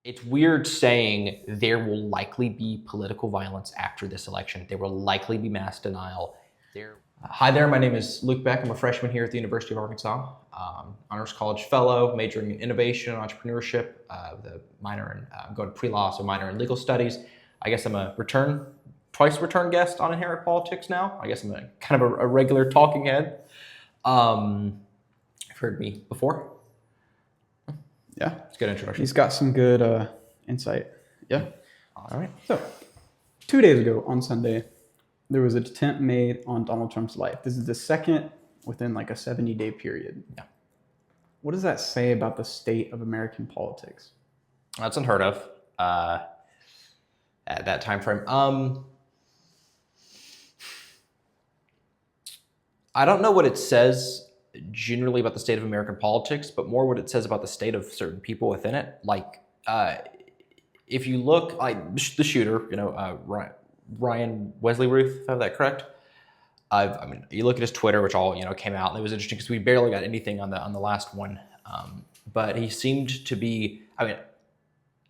it's weird saying there will likely be political violence after this election. There will likely be mass denial. Hi there, my name is Luke Beck. I'm a freshman here at the University of Arkansas, honors college fellow, majoring in innovation and entrepreneurship, with a minor in, going to pre-law, so minor in legal studies. I guess I'm a twice return guest on Inherent Politics now. I guess I'm kind of a regular talking head. You've heard me before. Yeah. It's a good introduction. He's got some good insight. Yeah. All right. So 2 days ago on Sunday, there was an attempt made on Donald Trump's life. This is the second within like a 70-day period. Yeah. What does that say about the state of American politics? That's unheard of at that time frame. I don't know what it says generally about the state of American politics, but more what it says about the state of certain people within it. Like, if you look, like the shooter, Ryan Wesley Ruth, if I have that correct. I mean, you look at his Twitter, which all came out, and it was interesting because we barely got anything on the last one. But he seemed to be, I mean,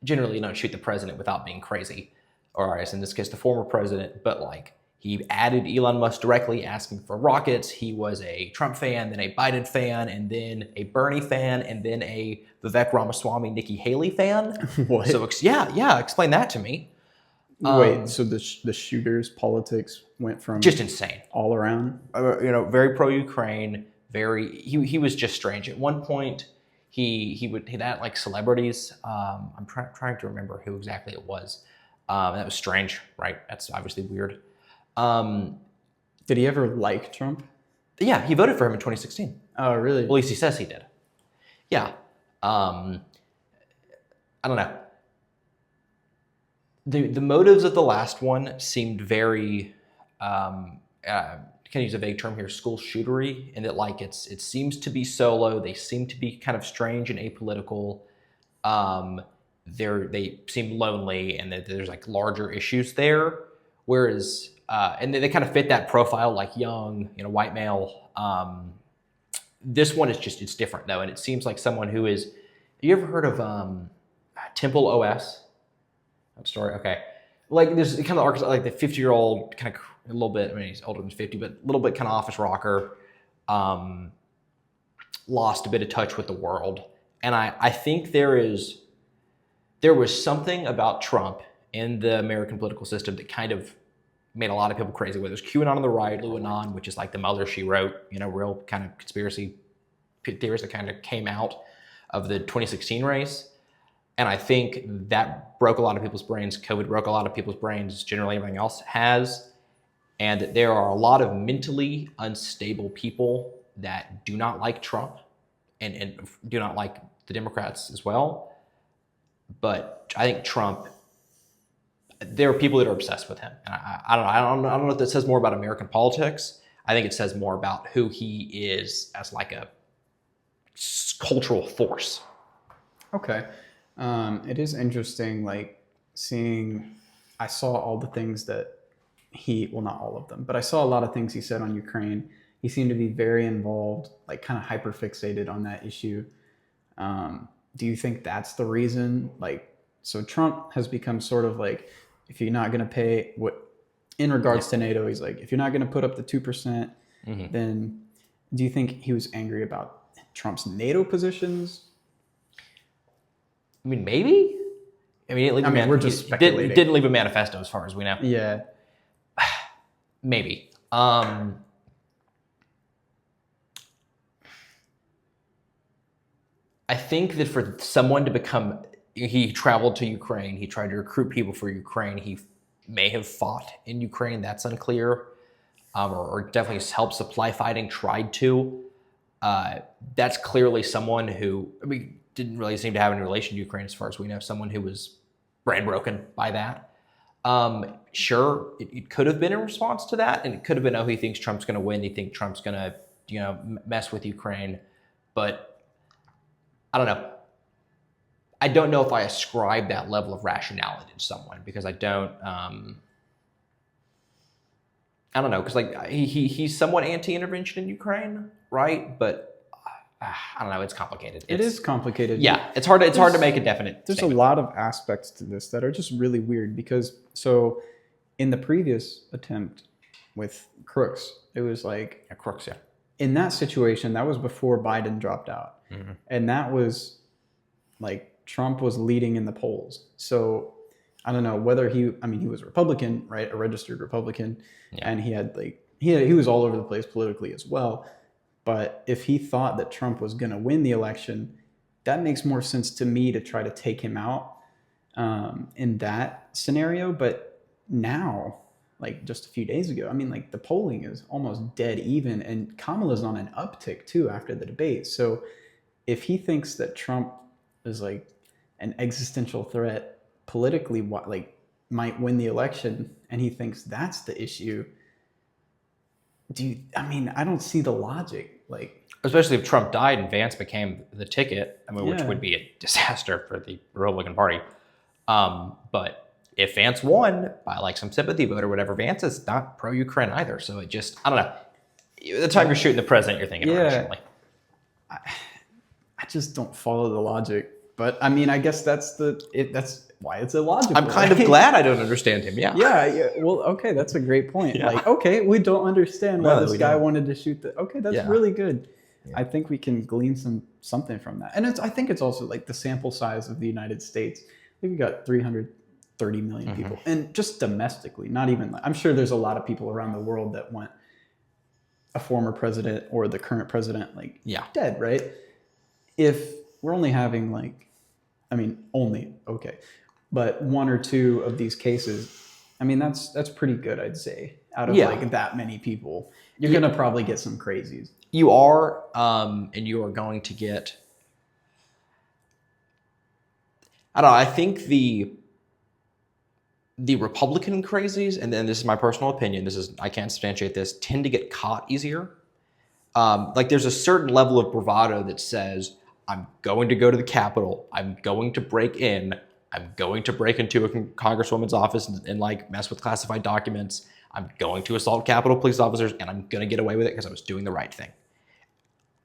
generally you don't shoot the president without being crazy, or I guess in this case the former president. But like, he added Elon Musk directly, asking for rockets. He was a Trump fan, then a Biden fan, and then a Bernie fan, and then a Vivek Ramaswamy, Nikki Haley fan. What? So yeah, explain that to me. Wait, so the shooter's politics went from Just insane. all around? Very pro-Ukraine. He was just strange. At one point, he'd add like celebrities. I'm trying to remember who exactly it was. That was strange, right? That's obviously weird. Did he ever like Trump? Yeah, he voted for him in 2016. Oh, really? At least he says he did. Yeah. I don't know. The motives of the last one seemed very, can I use a vague term here, school shootery, in that like it seems to be solo. They seem to be kind of strange and apolitical. They seem lonely, and that there's like larger issues there. Whereas, and they kind of fit that profile, like young, white male. This one is it's different though, and it seems like someone who is. Have you ever heard of Temple OS? That story, okay. Like there's kind of like the 50-year-old kind of a little bit. I mean, he's older than 50, but a little bit kind of office rocker. Lost a bit of touch with the world, and I think there was something about Trump in the American political system that kind of made a lot of people crazy. Whether it's QAnon on the right, LewAnon, which is like the mother she wrote, real kind of conspiracy theories that kind of came out of the 2016 race. And I think that broke a lot of people's brains. COVID broke a lot of people's brains. Generally, everything else has. And that there are a lot of mentally unstable people that do not like Trump and do not like the Democrats as well. But I think Trump, there are people that are obsessed with him. And I don't know if that says more about American politics. I think it says more about who he is as like a cultural force. Okay. It is interesting, like seeing, I saw all the things that well, not all of them, but I saw a lot of things he said on Ukraine. He seemed to be very involved, like kind of hyper fixated on that issue. Do you think that's the reason? Like, so Trump has become sort of like, if you're not going to pay in regards to NATO, he's like, if you're not going to put up the 2%, then do you think he was angry about Trump's NATO positions? I mean, maybe. I mean, we're just speculating. Didn't leave a manifesto, as far as we know. Yeah, maybe. I think that for someone to become, he traveled to Ukraine. He tried to recruit people for Ukraine. He may have fought in Ukraine. That's unclear, or definitely helped supply fighting. Tried to. That's clearly someone who, didn't really seem to have any relation to Ukraine as far as we know, someone who was brain broken by that. Sure, it could have been in response to that, and it could have been, he thinks Trump's going to win, he thinks Trump's going to, mess with Ukraine. But I don't know. I don't know if I ascribe that level of rationality to someone, because I don't know, because like he's somewhat anti-intervention in Ukraine, right? But I don't know. It's complicated. It is complicated. Yeah, it's hard to make a definite There's statement. a lot of aspects to this that are just really weird because so in the previous attempt with Crooks, it was like Crooks, yeah. in that situation, that was before Biden dropped out. And that was like Trump was leading in the polls. So I don't know whether he was a Republican, right? A registered Republican. Yeah. And he had like, he was all over the place politically as well. But if he thought that Trump was going to win the election, that makes more sense to me to try to take him out in that scenario. But now, like just a few days ago, I mean, like the polling is almost dead even, and Kamala's on an uptick too after the debate. So if he thinks that Trump is like an existential threat politically, like might win the election, and he thinks that's the issue, I don't see the logic. Like, especially if Trump died and Vance became the ticket, which Yeah. would be a disaster for the Republican Party. But if Vance won by like some sympathy vote or whatever, Vance is not pro-Ukraine either. So it just, I don't know. The time you're shooting the president, you're thinking rationally. I just don't follow the logic. But I mean, I guess that's why it's illogical. I'm kind of glad I don't understand him. Yeah. Yeah. Well, okay, that's a great point. Yeah. Like, okay, we don't understand why No, this we guy don't. wanted to shoot the. Okay, that's Yeah. really good. Yeah. I think we can glean something from that, and I think it's also like the sample size of the United States. I think we got 330 million people, and just domestically, not even. I'm sure there's a lot of people around the world that want a former president or the current president dead, right? If we're only having but one or two of these cases, I mean, that's pretty good, I'd say. Out of like that many people, you're going to probably get some crazies. You are, and you are going to get, I don't know, I think the Republican crazies, and then this is my personal opinion, I can't substantiate this, tend to get caught easier. Like there's a certain level of bravado that says, I'm going to go to the Capitol, I'm going to break in, I'm going to break into a congresswoman's office and like mess with classified documents, I'm going to assault Capitol police officers, and I'm going to get away with it because I was doing the right thing.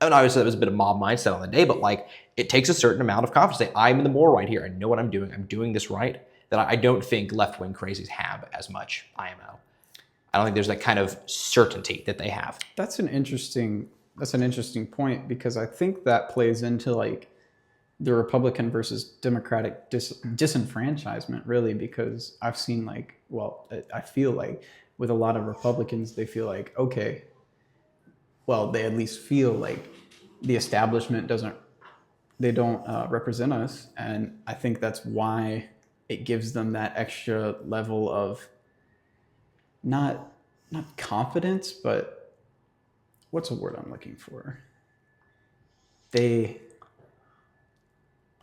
And obviously that was a bit of mob mindset on the day, but like it takes a certain amount of confidence to say, I'm in the more right here, I know what I'm doing this right, that I don't think left-wing crazies have as much IMO. I don't think there's that kind of certainty that they have. That's an interesting point, because I think that plays into like the Republican versus Democratic disenfranchisement, really, because I've seen I feel like with a lot of Republicans, they feel like, okay, well, they at least feel like the establishment don't represent us. And I think that's why it gives them that extra level of not confidence, but what's a word I'm looking for? I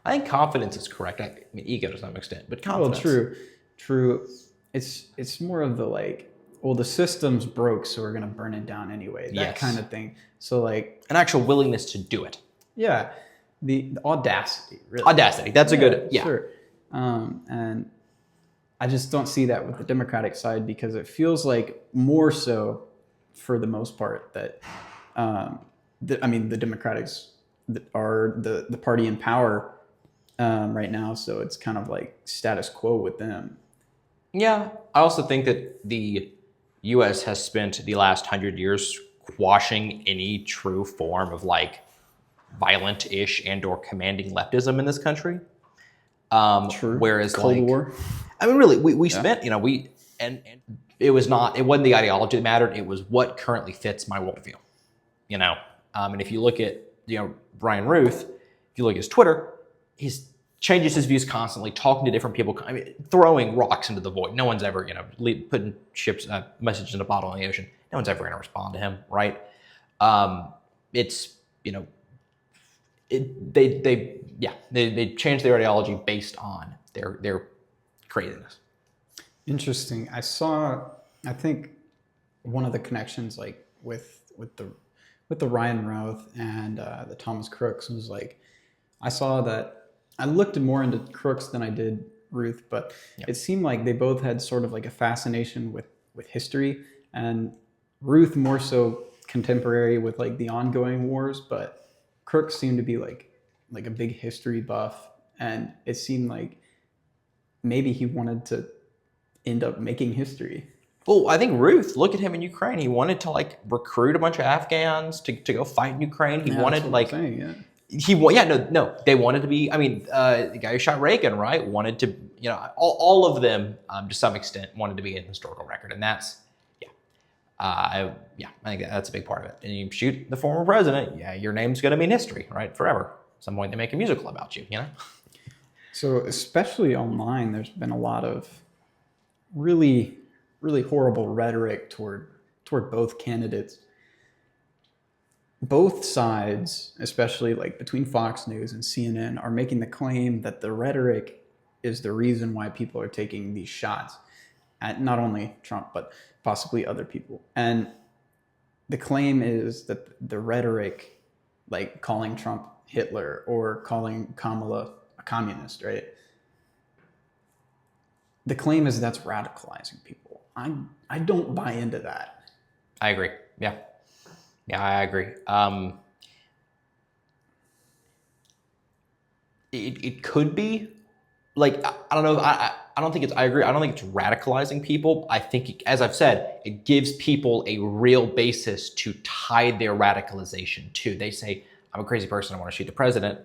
think confidence is correct. I mean, ego to some extent, but confidence. Well, true. It's more of the like, well, the system's broke, so we're gonna burn it down anyway. That kind of thing. So like an actual willingness to do it. Yeah, the audacity. Really. Audacity. That's a good. Yeah. Sure. And I just don't see that with the Democratic side, because it feels like more so, for the most part, that the Democrats are the party in power right now, so it's kind of like status quo with them. Yeah, I also think that the U.S. has spent the last 100 years quashing any true form of like violent-ish and/or commanding leftism in this country. True. Whereas Cold War. I mean, really, we spent, and it wasn't the ideology that mattered. It was what currently fits my worldview, And if you look at, Brian Ruth, if you look at his Twitter, he changes his views constantly, talking to different people, throwing rocks into the void. No one's ever, putting messages in a bottle in the ocean. No one's ever going to respond to him, right? They changed their ideology based on their craziness. Interesting. I think one of the connections like with the Ryan Routh and the Thomas Crooks was like, I saw that I looked more into Crooks than I did Ruth, but it seemed like they both had sort of like a fascination with history, and Ruth more so contemporary with like the ongoing wars, but Crooks seemed to be like a big history buff, and it seemed like maybe he wanted to end up making history. Well, I think Ruth, look at him in Ukraine. He wanted to like recruit a bunch of Afghans to go fight in Ukraine. He wanted like they wanted to be. I mean, the guy who shot Reagan, right, wanted to. You know, all of them to some extent wanted to be in historical record, and that's I think that's a big part of it. And you shoot the former president, your name's going to be in history, right, forever. At some point, they make a musical about you, you know. So, especially online, there's been a lot of really horrible rhetoric toward both candidates. Both sides, especially like between Fox News and CNN, are making the claim that the rhetoric is the reason why people are taking these shots at not only Trump, but possibly other people. And the claim is that the rhetoric, like calling Trump Hitler or calling Kamala a communist, right? The claim is that's radicalizing people. I don't buy into that. I agree. Yeah, I agree. It could be like, I don't know. I don't think it's. I agree. I don't think it's radicalizing people. I think, as I've said, it gives people a real basis to tie their radicalization to. They say, "I'm a crazy person. I want to shoot the president."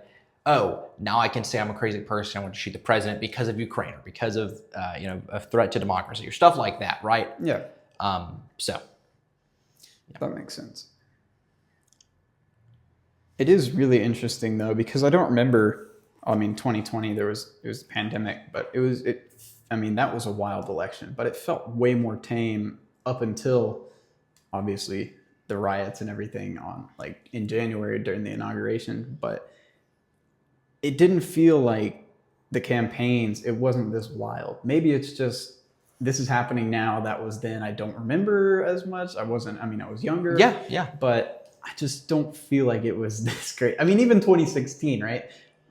Oh, now I can say I'm a crazy person. I want to shoot the president because of Ukraine or because of a threat to democracy or stuff like that, right? Yeah. So that makes sense. It is really interesting though, because I don't remember. I mean, 2020 it was a pandemic, but that was a wild election, but it felt way more tame up until obviously the riots and everything on like in January during the inauguration, but it didn't feel like the campaigns, it wasn't this wild. Maybe it's just, this is happening now. That was then. I don't remember as much. I was younger. Yeah. But I just don't feel like it was this great. I mean, even 2016, right?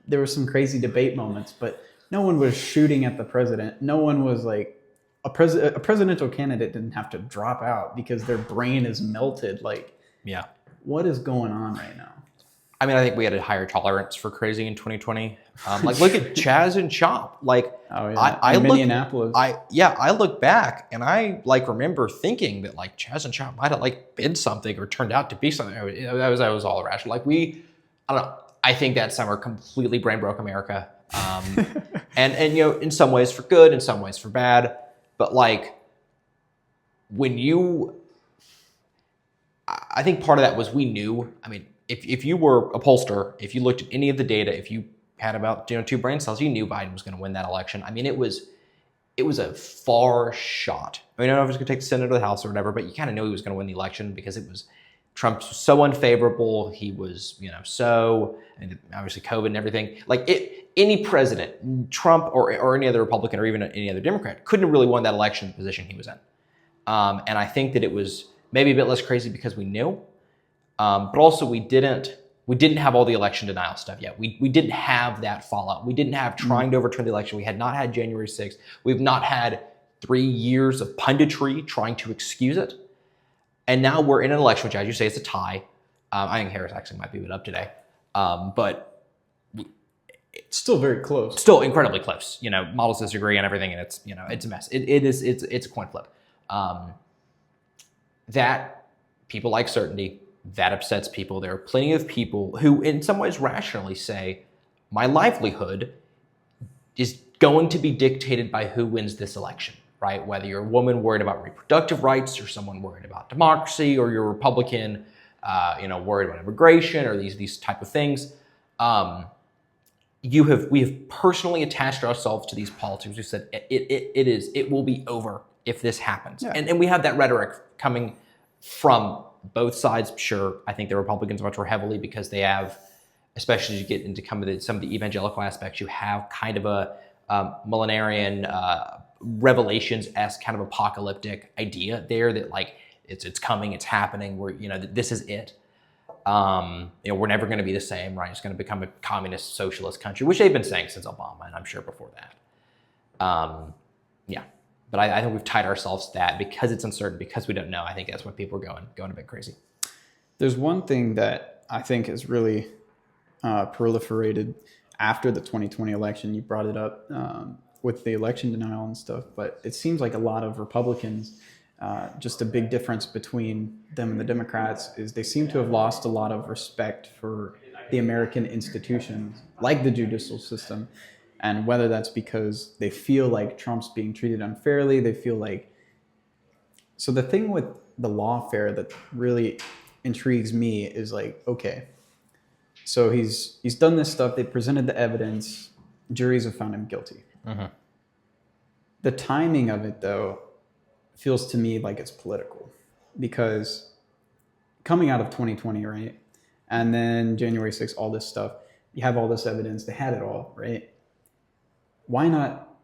There were some crazy debate moments, but no one was shooting at the president. No one was like, a presidential candidate didn't have to drop out because their brain is melted. Like, yeah. What is going on right now? I mean, I think we had a higher tolerance for crazy in 2020. Like, look at Chaz and Chop. Like, Minneapolis. I look back and I like remember thinking that like Chaz and Chop might have like been something or turned out to be something. That was all irrational. Like I don't know. I think that summer completely brain broke America. And in some ways for good, in some ways for bad. But like I think part of that was we knew. I mean, if you were a pollster, if you looked at any of the data, if you had about 2 brain cells, you knew Biden was going to win that election. I mean, it was a far shot. I mean, I don't know if he was going to take the Senate or the House or whatever, but you kind of knew he was going to win the election because Trump's so unfavorable. He was, and obviously COVID and everything. Like any president, Trump or any other Republican or even any other Democrat, couldn't have really won that election in the position he was in. And I think that it was maybe a bit less crazy because we knew. But also we didn't have all the election denial stuff yet. We didn't have that fallout. We didn't have trying to overturn the election. We had not had January 6th. We've not had 3 years of punditry trying to excuse it. And now we're in an election, which, as you say, it's a tie. I think Harris actually might be it up today. But it's still very close. Still incredibly close. Models disagree and everything, and it's a mess. It's a coin flip. That people like certainty. That upsets people. There are plenty of people who, in some ways, rationally say, my livelihood is going to be dictated by who wins this election, right? Whether you're a woman worried about reproductive rights or someone worried about democracy, or you're a Republican, worried about immigration or these type of things. We have personally attached ourselves to these politics. We said it will be over if this happens. Yeah. And we have that rhetoric coming from both sides. Sure, I think the Republicans much more heavily because they have, especially as you get into some of the evangelical aspects, you have kind of a millenarian Revelations-esque kind of apocalyptic idea there that like it's coming, it's happening. This is it. We're never going to be the same, right? It's going to become a communist, socialist country, which they've been saying since Obama, and I'm sure before that. But I think we've tied ourselves to that because it's uncertain, because we don't know. I think that's when people are going a bit crazy. There's one thing that I think is really proliferated after the 2020 election. You brought it up with the election denial and stuff, but it seems like a lot of Republicans, just a big difference between them and the Democrats is they seem to have lost a lot of respect for the American institutions, like the judicial system. And whether that's because they feel like Trump's being treated unfairly, they feel like... So the thing with the lawfare that really intrigues me is like, okay, so he's done this stuff. They presented the evidence. Juries have found him guilty. Mm-hmm. The timing of it, though, feels to me like it's political, because coming out of 2020, right, and then January 6th, all this stuff, you have all this evidence. They had it all, right? Why not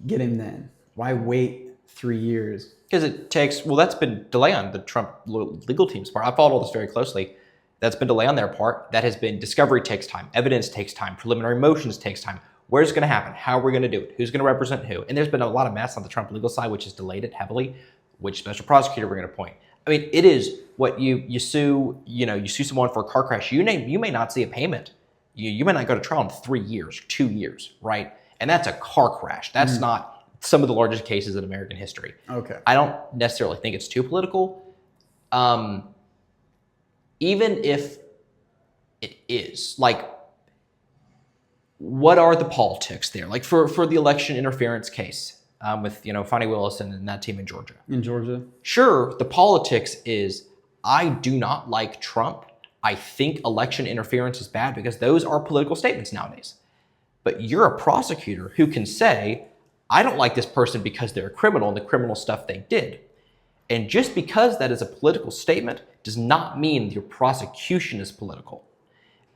get him then? Why wait 3 years? Because it takes, well, that's been delay on the Trump legal team's part. I followed all this very closely. That's been delay on their part. That has been, discovery takes time, evidence takes time, preliminary motions takes time. Where's it going to happen? How are we going to do it? Who's going to represent who? And there's been a lot of mess on the Trump legal side, which has delayed it heavily. Which special prosecutor we're going to appoint? I mean, it is what you sue, you sue someone for a car crash. You may not see a payment. You may not go to trial in 3 years, 2 years, right? And that's a car crash. That's not some of the largest cases in American history. Okay. I don't necessarily think it's too political. Even if it is, like, what are the politics there? Like for the election interference case with, Fonnie Willis and that team in Georgia. In Georgia? Sure, the politics is, I do not like Trump. I think election interference is bad because those are political statements nowadays. But you're a prosecutor who can say, I don't like this person because they're a criminal and the criminal stuff they did. And just because that is a political statement does not mean your prosecution is political.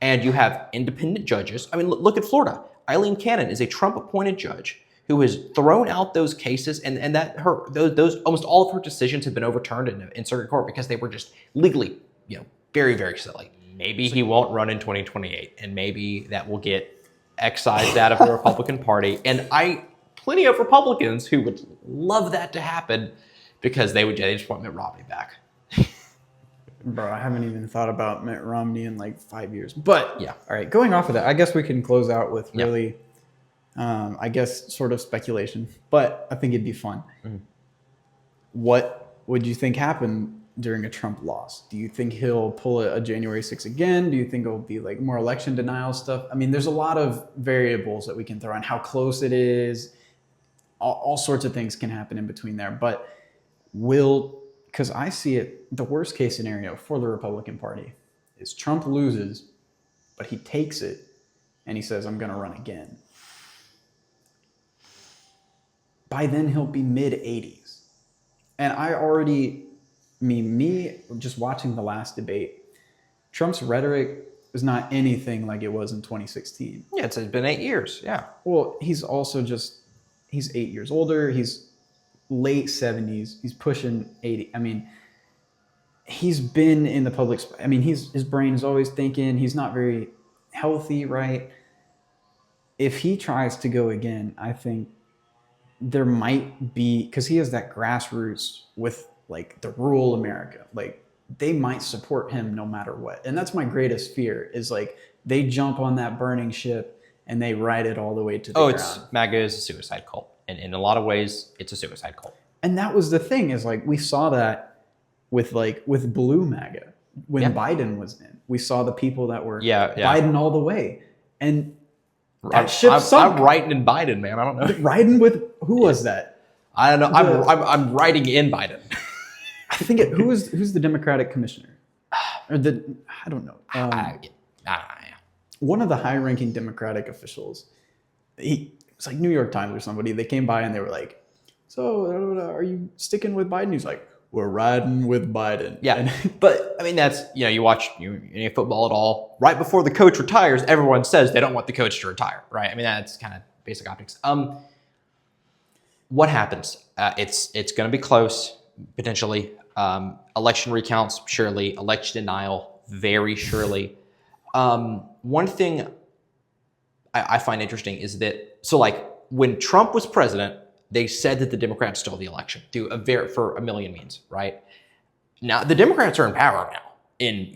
And you have independent judges. I mean, look at Florida. Eileen Cannon is a Trump-appointed judge who has thrown out those cases, and those almost all of her decisions have been overturned in circuit court because they were just legally, very, very silly. Maybe he won't run in 2028, and maybe that will get excised out of the Republican Party. And plenty of Republicans who would love that to happen because they just want Mitt Romney back. Bro, I haven't even thought about Mitt Romney in like 5 years. But yeah, all right, going off of that, I guess we can close out with really, I guess, sort of speculation. But I think it'd be fun. Mm-hmm. What would you think happened during a Trump loss? Do you think he'll pull a January 6th again? Do you think it'll be like more election denial stuff? I mean, there's a lot of variables that we can throw in, how close it is. All sorts of things can happen in between there. But because I see it, the worst case scenario for the Republican Party is Trump loses, but he takes it and he says, I'm going to run again. By then he'll be mid-80s. And me just watching the last debate, Trump's rhetoric is not anything like it was in 2016. Yeah, it's been 8 years. Yeah. Well, he's also he's 8 years older. He's late 70s. He's pushing 80. I mean, he's been in the public. I mean, his brain is always thinking. He's not very healthy, right? If he tries to go again, I think there might be, because he has that grassroots with like the rural America, like they might support him no matter what. And that's my greatest fear is like they jump on that burning ship and they ride it all the way to the ground. MAGA is a suicide cult. And in a lot of ways, it's a suicide cult. And that was the thing is like, we saw that with blue MAGA when Biden was in. We saw the people that were Biden all the way. And that ship sunk. I'm writing in Biden, man. I don't know. Riding with, who was that? I don't know. I'm writing in Biden. I think who's the Democratic commissioner? Or I don't know. One of the high-ranking Democratic officials, it's like New York Times or somebody, they came by and they were like, so are you sticking with Biden? He's like, we're riding with Biden. Yeah, but I mean, that's, you watch any football at all, right before the coach retires, everyone says they don't want the coach to retire, right? I mean, that's kind of basic optics. What happens? It's going to be close, potentially. Election recounts, surely. Election denial, very surely. One thing I find interesting is that, so like when Trump was president, they said that the Democrats stole the election for a million means, right? Now the Democrats are in power now in,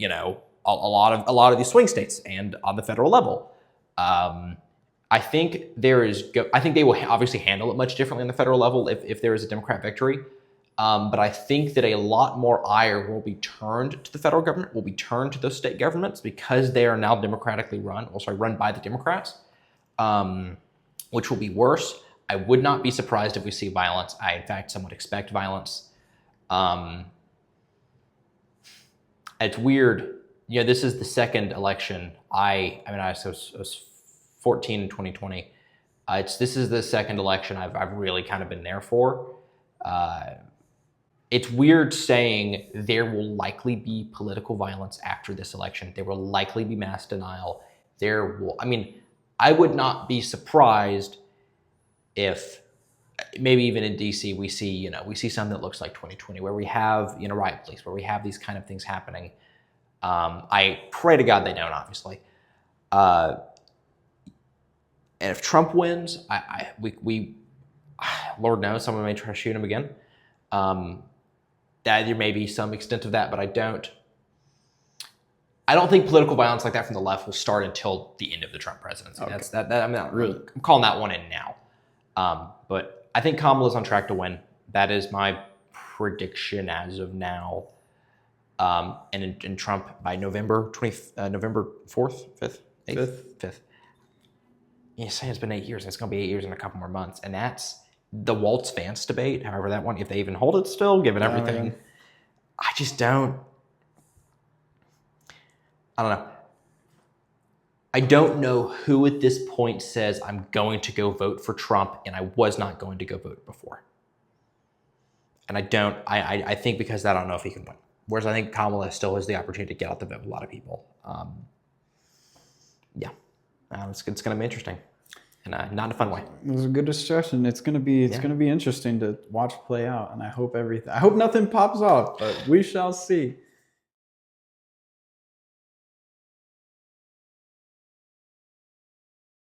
a lot of these swing states and on the federal level. I think I think they will obviously handle it much differently on the federal level if there is a Democrat victory. But I think that a lot more ire will be turned to the federal government, will be turned to those state governments because they are now democratically run, run by the Democrats, which will be worse. I would not be surprised if we see violence. I, in fact, somewhat expect violence. It's weird. This is the second election. I was 14 in 2020. This is the second election I've really kind of been there for. It's weird saying there will likely be political violence after this election. There will likely be mass denial. I would not be surprised if maybe even in DC we see something that looks like 2020 where we have riot police, where we have these kind of things happening. I pray to God they don't, obviously. And if Trump wins, we Lord knows someone may try to shoot him again. There may be some extent of that, but I don't think political violence like that from the left will start until the end of the Trump presidency. Okay. I'm calling that one in now. But I think Kamala's on track to win. That is my prediction as of now. And in Trump by November 4th, 5th, 5th. Yeah, saying it's been 8 years. It's going to be 8 years in a couple more months. And that's the Waltz-Vance debate, however that one, if they even hold it still, given everything. I just don't. I don't know. I don't know who at this point says I'm going to go vote for Trump and I was not going to go vote before. And I think because of that, I don't know if he can win. Whereas I think Kamala still has the opportunity to get out the vote with a lot of people. It's going to be interesting. And not in a fun way. It was a good discussion. It's gonna be interesting to watch play out, and I hope nothing pops off, but we shall see.